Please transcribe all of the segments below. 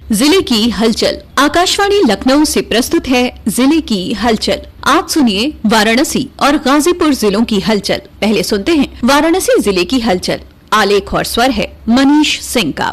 जिले की हलचल। आकाशवाणी लखनऊ से प्रस्तुत है जिले की हलचल। आज सुनिए वाराणसी और गाजीपुर जिलों की हलचल। पहले सुनते हैं वाराणसी जिले की हलचल। आलेख और स्वर है मनीष सिंह का।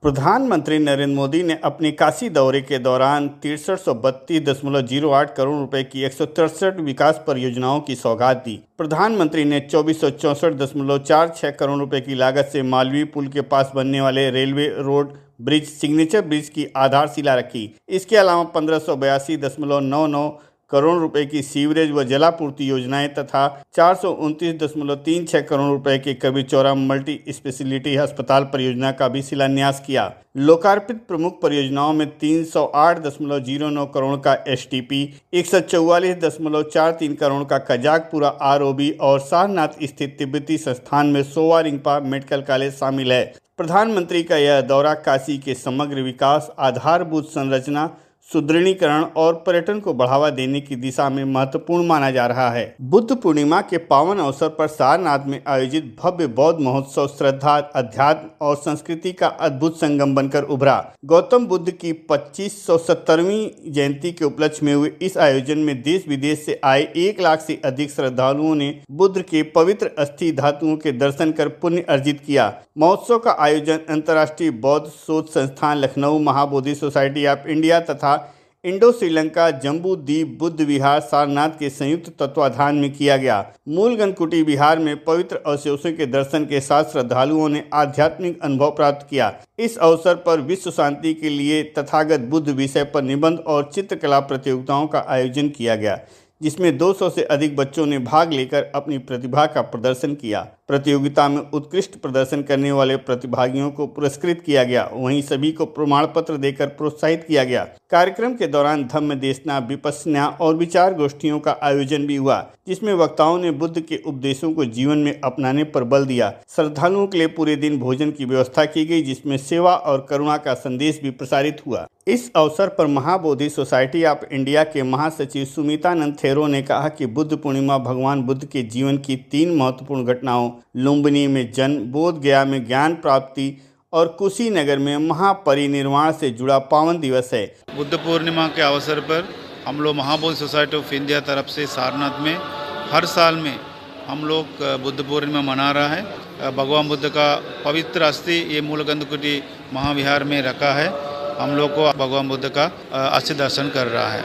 प्रधानमंत्री नरेंद्र मोदी ने अपने काशी दौरे के दौरान 6332.08 करोड़ रुपए की 163 विकास परियोजनाओं की सौगात दी। प्रधानमंत्री ने 2464.46 करोड़ रुपए की लागत से मालवीय पुल के पास बनने वाले railway road bridge signature bridge की आधारशिला रखी। इसके अलावा 1582.99 करोड़ रुपए की सीवरेज व जलापूर्ति योजनाएं तथा 429.36 करोड़ रुपए के कबीर चौरा मल्टी स्पेशलिटी अस्पताल परियोजना का भी शिलान्यास किया। लोकार्पित प्रमुख परियोजनाओं में 308.09 करोड़ का एसटीपी, 144.43 करोड़ का कजाकपुरा आरओबी और सारनाथ स्थित तिब्बती संस्थान में सोवा रिंगपा मेडिकल कॉलेज शामिल है। प्रधानमंत्री का यह दौरा काशी के समग्र विकास, आधारभूत संरचना सुदृढ़ीकरण और पर्यटन को बढ़ावा देने की दिशा में महत्वपूर्ण माना जा रहा है। बुद्ध पूर्णिमा के पावन अवसर पर सारनाथ में आयोजित भव्य बौद्ध महोत्सव श्रद्धा, अध्यात्म और संस्कृति का अद्भुत संगम बनकर उभरा। गौतम बुद्ध की 2570वीं जयंती के उपलक्ष्य में हुए इस आयोजन में देश विदेश से आए 1 लाख से अधिक श्रद्धालुओं ने बुद्ध के पवित्र अस्थि धातुओं के दर्शन कर पुण्य अर्जित किया। महोत्सव का आयोजन अंतर्राष्ट्रीय बौद्ध शोध संस्थान Lucknow, Mahabodhi society of India तथा इंडो श्रीलंका जम्बू द्वीप बुद्ध विहार सारनाथ के संयुक्त तत्वाधान में किया गया। मूल गणकुटी विहार में पवित्र अवशेषों के दर्शन के साथ श्रद्धालुओं ने आध्यात्मिक अनुभव प्राप्त किया। इस अवसर पर विश्व शांति के लिए तथागत बुद्ध विषय पर निबंध और चित्रकला प्रतियोगिताओं का आयोजन किया गया, जिसमें 200 से अधिक बच्चों ने भाग लेकर अपनी प्रतिभा का प्रदर्शन किया। प्रतियोगिता में उत्कृष्ट प्रदर्शन करने वाले प्रतिभागियों को पुरस्कृत किया गया। वहीं सभी को प्रमाण पत्र देकर प्रोत्साहित किया गया। कार्यक्रम के दौरान धम्म देशना, विपश्यना और विचार गोष्ठियों का आयोजन भी हुआ, जिसमें वक्ताओं ने बुद्ध के उपदेशों को जीवन में अपनाने पर बल दिया। श्रद्धालुओं के लिए पूरे दिन भोजन की व्यवस्था की गई, जिसमें सेवा और करुणा का संदेश भी प्रसारित हुआ। इस अवसर पर महाबोधि सोसाइटी ऑफ इंडिया के महासचिव सुमितानंद थेरो ने कहा कि बुद्ध पूर्णिमा भगवान बुद्ध के जीवन की 3 महत्वपूर्ण घटनाओं लुम्बिनी में जन्म, बोध गया में ज्ञान प्राप्ति और कुशीनगर में महापरिनिर्वाण से जुड़ा पावन दिवस है। बुद्ध पूर्णिमा के अवसर पर हम लोग महाबोधि सोसाइटी ऑफ इंडिया तरफ से सारनाथ में हर साल में हम लोग बुद्ध पूर्णिमा मना रहा है। भगवान बुद्ध का पवित्र अस्थि ये मूल गंधकुटी महाविहार में रखा है। हम लोग को भगवान बुद्ध का अस्थि दर्शन कर रहा है।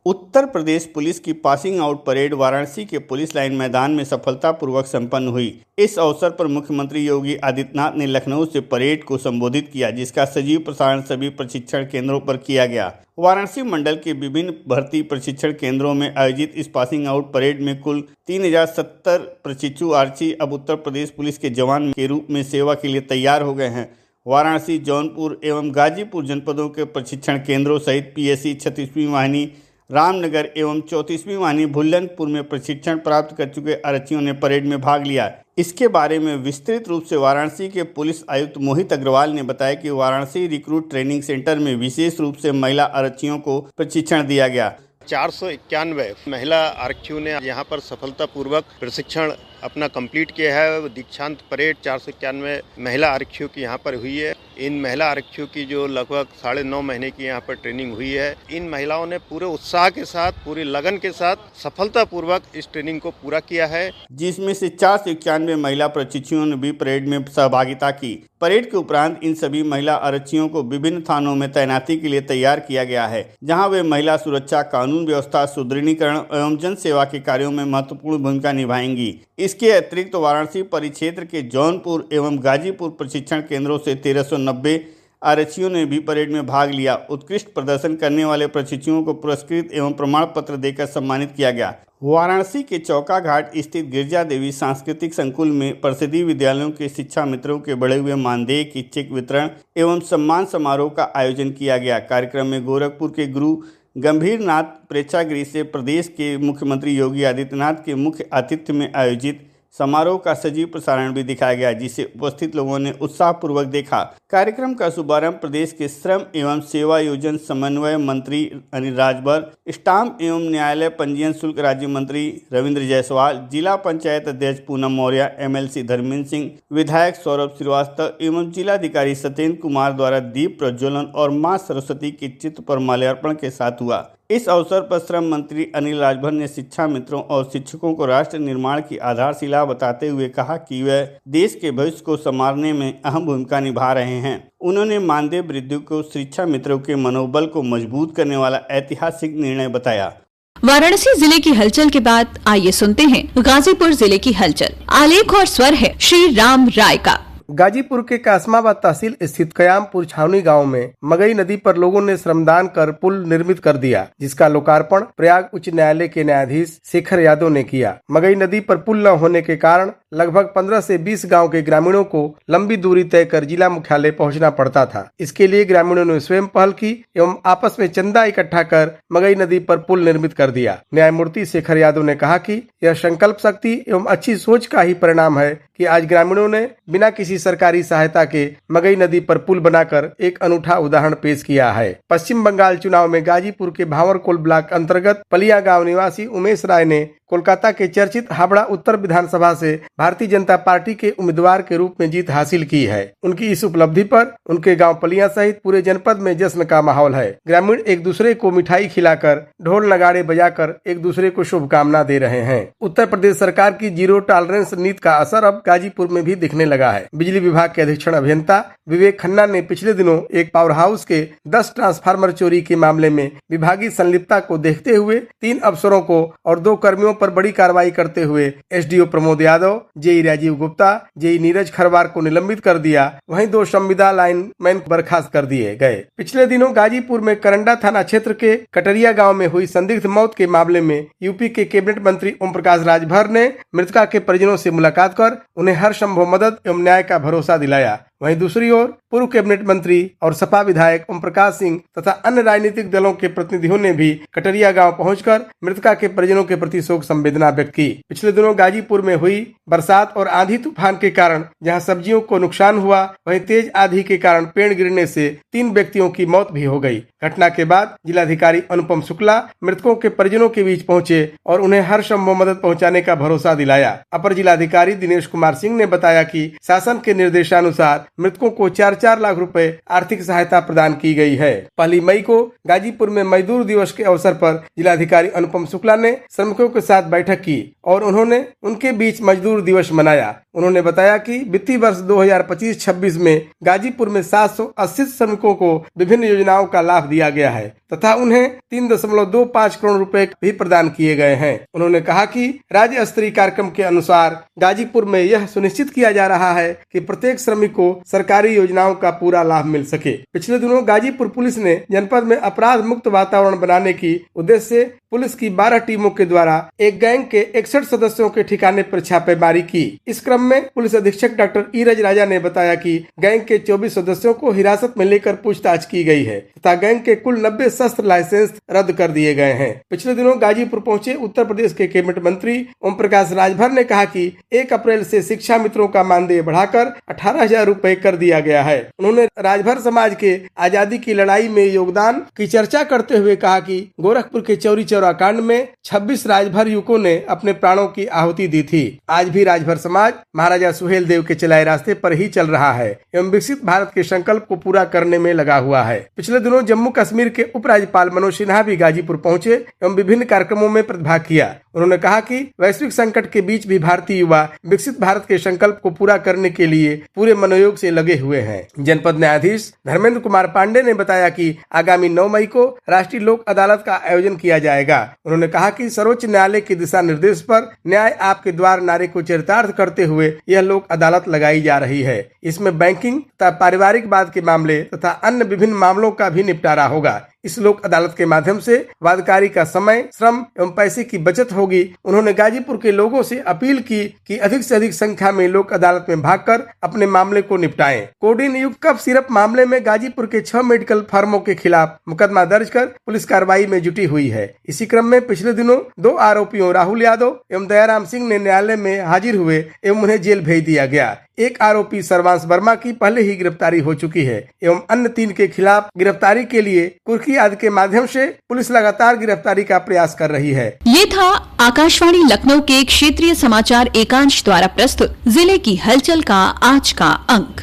उत्तर प्रदेश पुलिस की पासिंग आउट परेड वाराणसी के पुलिस लाइन मैदान में सफलतापूर्वक संपन्न हुई। इस अवसर पर मुख्यमंत्री योगी आदित्यनाथ ने लखनऊ से परेड को संबोधित किया, जिसका सजीव प्रसारण सभी प्रशिक्षण केंद्रों पर किया गया। वाराणसी मंडल के विभिन्न भर्ती प्रशिक्षण केंद्रों में आयोजित इस पासिंग आउट परेड में कुल 3070 प्रशिक्षु आर्ची अब उत्तर प्रदेश पुलिस के जवान के रूप में सेवा के लिए तैयार हो गए हैं। वाराणसी, जौनपुर एवं गाजीपुर जनपदों के प्रशिक्षण केंद्रों सहित पीएससी 36वीं वाहिनी, रामनगर एवं 34वीं वाहिनी भुल्लनपुर में प्रशिक्षण प्राप्त कर चुके आरक्षियों ने परेड में भाग लिया। इसके बारे में विस्तृत रूप से वाराणसी के पुलिस आयुक्त मोहित अग्रवाल ने बताया कि वाराणसी रिक्रूट ट्रेनिंग सेंटर में विशेष रूप से महिला आरक्षियों को प्रशिक्षण दिया गया। 491 महिला आरक्षियों ने यहाँ पर सफलतापूर्वक प्रशिक्षण अपना कंप्लीट किया है। दीक्षांत परेड 491 महिला आरक्षियों की यहाँ पर हुई है। इन महिला आरक्षियों की जो लगभग 9.5 महीने की यहाँ पर ट्रेनिंग हुई है, इन महिलाओं ने पूरे उत्साह के साथ, पूरी लगन के साथ सफलतापूर्वक इस ट्रेनिंग को पूरा किया है, जिसमें से 491 महिला प्रशिक्षुओं ने भी परेड में सहभागिता की। परेड के उपरांत इन सभी महिला आरक्षियों को विभिन्न थानों में तैनाती के लिए तैयार किया गया है, जहां वे महिला सुरक्षा, कानून व्यवस्था सुदृढ़ीकरण एवं जन सेवा के कार्यों में महत्वपूर्ण भूमिका निभाएंगी। इसके अतिरिक्त वाराणसी परिक्षेत्र के जौनपुर एवं गाजीपुर प्रशिक्षण केंद्रों से 1390 आरक्षियों ने भी परेड में भाग लिया। उत्कृष्ट प्रदर्शन करने वाले प्रशिक्षुओं को पुरस्कृत एवं प्रमाण पत्र देकर सम्मानित किया गया। वाराणसी के चौका घाट स्थित गिरजा देवी सांस्कृतिक संकुल में परिषदीय विद्यालयों के शिक्षा मित्रों के बढ़े हुए मानदेय की चेक वितरण एवं सम्मान समारोह का आयोजन किया गया। कार्यक्रम में गोरखपुर के गुरु गंभीरनाथ प्रेक्षागृह से प्रदेश के मुख्यमंत्री योगी आदित्यनाथ के मुख्य आतिथ्य में आयोजित समारोह का सजीव प्रसारण भी दिखाया गया, जिसे उपस्थित लोगों ने उत्साहपूर्वक देखा। कार्यक्रम का शुभारंभ प्रदेश के श्रम एवं सेवा योजन समन्वय मंत्री अनिल राजभर, स्टाम्प एवं न्यायालय पंजीयन शुल्क राज्य मंत्री रविंद्र जायसवाल, जिला पंचायत अध्यक्ष पूनम मौर्य, MLC धर्मेंद्र सिंह, विधायक सौरभ श्रीवास्तव एवं जिलाधिकारी सत्येंद्र कुमार द्वारा दीप प्रज्वलन और मां सरस्वती के चित्र पर माल्यार्पण के साथ हुआ। इस अवसर पर श्रम मंत्री अनिल राजभर ने शिक्षा मित्रों और शिक्षकों को राष्ट्र निर्माण की आधारशिला बताते हुए कहा कि वे देश के भविष्य को संवारने में अहम भूमिका निभा रहे हैं। उन्होंने मानदेय वृद्धि को शिक्षा मित्रों के मनोबल को मजबूत करने वाला ऐतिहासिक निर्णय बताया। वाराणसी जिले की हलचल के बाद आइए सुनते हैं गाजीपुर जिले की हलचल। आलेख और स्वर है श्री राम राय का। गाजीपुर के कासमाबाद तहसील स्थित कयामपुर छावनी गांव में मगई नदी पर लोगों ने श्रमदान कर पुल निर्मित कर दिया, जिसका लोकार्पण प्रयाग उच्च न्यायालय के न्यायाधीश शेखर यादव ने किया। मगई नदी पर पुल न होने के कारण लगभग 15 से 20 गांव के ग्रामीणों को लंबी दूरी तय कर जिला मुख्यालय पहुंचना पड़ता था। इसके लिए ग्रामीणों ने स्वयं पहल की एवं आपस में चंदा इकट्ठा कर मगई नदी पर पुल निर्मित कर दिया। न्यायमूर्ति शेखर यादव ने कहा कि यह संकल्प शक्ति एवं अच्छी सोच का ही परिणाम है कि आज ग्रामीणों ने बिना किसी सरकारी सहायता के मगई नदी पर पुल बनाकर एक अनूठा उदाहरण पेश किया है। पश्चिम बंगाल चुनाव में गाजीपुर के भावरकोल ब्लॉक अंतर्गत पलिया गांव निवासी उमेश राय ने कोलकाता के चर्चित हावड़ा उत्तर विधानसभा से भारतीय जनता पार्टी के उम्मीदवार के रूप में जीत हासिल की है। उनकी इस उपलब्धि पर उनके गांव पलिया सहित पूरे जनपद में जश्न का माहौल है। ग्रामीण एक दूसरे को मिठाई खिलाकर ढोल नगाड़े बजाकर एक दूसरे को शुभकामना दे रहे हैं। उत्तर प्रदेश सरकार की जीरो टॉलरेंस नीति का असर अब गाजीपुर में भी दिखने लगा है। बिजली विभाग के अधीक्षण अभियंता विवेक खन्ना ने पिछले दिनों एक पावर हाउस के 10 ट्रांसफार्मर चोरी के मामले में विभागीय संलिप्तता को देखते हुए 3 अफसरों को और 2 कर्मियों पर बड़ी कार्रवाई करते हुए SDO Pramod Yadav, JE Rajiv Gupta, JE Neeraj Kharwar को निलंबित कर दिया। वहीं 2 संविदा लाइनमैन बर्खास्त कर दिए गए। पिछले दिनों गाजीपुर में करंडा थाना क्षेत्र के कटरिया गांव में हुई संदिग्ध मौत के मामले में यूपी के कैबिनेट मंत्री ओम प्रकाश राजभर ने मृतका के परिजनों से मुलाकात कर उन्हें हर संभव मदद एवं न्याय का भरोसा दिलाया। वहीं दूसरी ओर पूर्व कैबिनेट मंत्री और सपा विधायक ओम प्रकाश सिंह तथा अन्य राजनीतिक दलों के प्रतिनिधियों ने भी कटरिया गांव पहुंचकर मृतका के परिजनों के प्रति शोक संवेदना व्यक्त की। पिछले दिनों गाजीपुर में हुई बरसात और आंधी तूफान के कारण जहां सब्जियों को नुकसान हुआ, वहीं तेज आंधी के कारण पेड़ गिरने से 3 व्यक्तियों की मौत भी हो गई। घटना के बाद जिलाधिकारी अनुपम शुक्ला मृतकों के परिजनों के बीच पहुंचे और उन्हें हर संभव मदद पहुंचाने का भरोसा दिलाया। अपर जिलाधिकारी दिनेश कुमार सिंह ने बताया कि शासन के निर्देशानुसार मृतकों को 4-4 लाख रुपए आर्थिक सहायता प्रदान की गई है। 1 मई को गाजीपुर में मजदूर दिवस के अवसर पर जिलाधिकारी अनुपम शुक्ला ने श्रमिकों के साथ बैठक की और उन्होंने उनके बीच मजदूर दिवस मनाया। उन्होंने बताया कि वित्तीय वर्ष 2025-26 में गाजीपुर में 780 श्रमिकों को विभिन्न योजनाओं का लाभ दिया गया है तथा उन्हें 3.25 करोड़ रुपए भी प्रदान किए गए हैं। उन्होंने कहा कि राज्य स्तरीय कार्यक्रम के अनुसार गाजीपुर में यह सुनिश्चित किया जा रहा है कि प्रत्येक श्रमिक को सरकारी योजनाओं का पूरा लाभ मिल सके। पिछले दिनों गाजीपुर पुलिस ने जनपद में अपराध मुक्त वातावरण बनाने की उद्देश्य से पुलिस की 12 टीमों के द्वारा एक गैंग के 61 सदस्यों के ठिकाने पर छापेमारी की। इस क्रम में पुलिस अधीक्षक डॉक्टर ईरज राजा ने बताया कि गैंग के 24 सदस्यों को हिरासत में लेकर पूछताछ की गई है तथा गैंग के कुल 90 शस्त्र लाइसेंस रद्द कर दिए गए हैं। पिछले दिनों गाजीपुर पहुंचे उत्तर प्रदेश के कैबिनेट मंत्री ओम प्रकाश राजभर ने कहा कि 1 अप्रैल से शिक्षा मित्रों का मानदेय बढ़ाकर 18,000 रुपए कर दिया गया है। उन्होंने राजभर समाज के आजादी की लड़ाई में योगदान की चर्चा करते हुए कहा कि गोरखपुर के चौरी चौरा कांड में 26 राजभर युवकों ने अपने प्राणों की आहुति दी थी। आज भी राजभर समाज महाराजा सुहेल देव के चलाए रास्ते पर ही चल रहा है एवं विकसित भारत के संकल्प को पूरा करने में लगा हुआ है। पिछले दिनों जम्मू कश्मीर के उपराज्यपाल मनोज सिन्हा भी गाजीपुर पहुंचे एवं विभिन्न कार्यक्रमों में प्रतिभाग किया। उन्होंने कहा कि वैश्विक संकट के बीच भी भारतीय युवा विकसित भारत के संकल्प को पूरा करने के लिए पूरे मनोयोग से लगे हुए हैं। जनपद न्यायाधीश धर्मेंद्र कुमार पांडे ने बताया कि आगामी 9 मई को राष्ट्रीय लोक अदालत का आयोजन किया जाएगा। उन्होंने कहा कि सर्वोच्च न्यायालय के दिशा निर्देश पर न्याय आपके द्वार नारे को चरितार्थ करते हुए यह लोक अदालत लगाई जा रही है। इसमें बैंकिंग तथा पारिवारिक वाद के मामले तथा अन्य विभिन्न मामलों का भी निपटारा होगा। इस लोक अदालत के माध्यम से वादकारी का समय, श्रम एवं पैसे की बचत होगी। उन्होंने गाजीपुर के लोगों से अपील की कि अधिक से अधिक संख्या में लोक अदालत में भागकर अपने मामले को निपटाएं। कोडिन युक्त कफ सिरप मामले में गाजीपुर के 6 मेडिकल फर्मों के खिलाफ मुकदमा दर्ज कर पुलिस कार्रवाई में जुटी हुई है। इसी क्रम में पिछले दिनों 2 आरोपियों राहुल यादव एवं दयाराम सिंह ने न्यायालय में हाजिर हुए एवं उन्हें जेल भेज दिया गया। एक आरोपी सर्वांश वर्मा की पहले ही गिरफ्तारी हो चुकी है एवं अन्य 3 के खिलाफ गिरफ्तारी के लिए कुर्की आदि के माध्यम से पुलिस लगातार गिरफ्तारी का प्रयास कर रही है। ये था आकाशवाणी लखनऊ के क्षेत्रीय समाचार एकांश द्वारा प्रस्तुत जिले की हलचल का आज का अंक।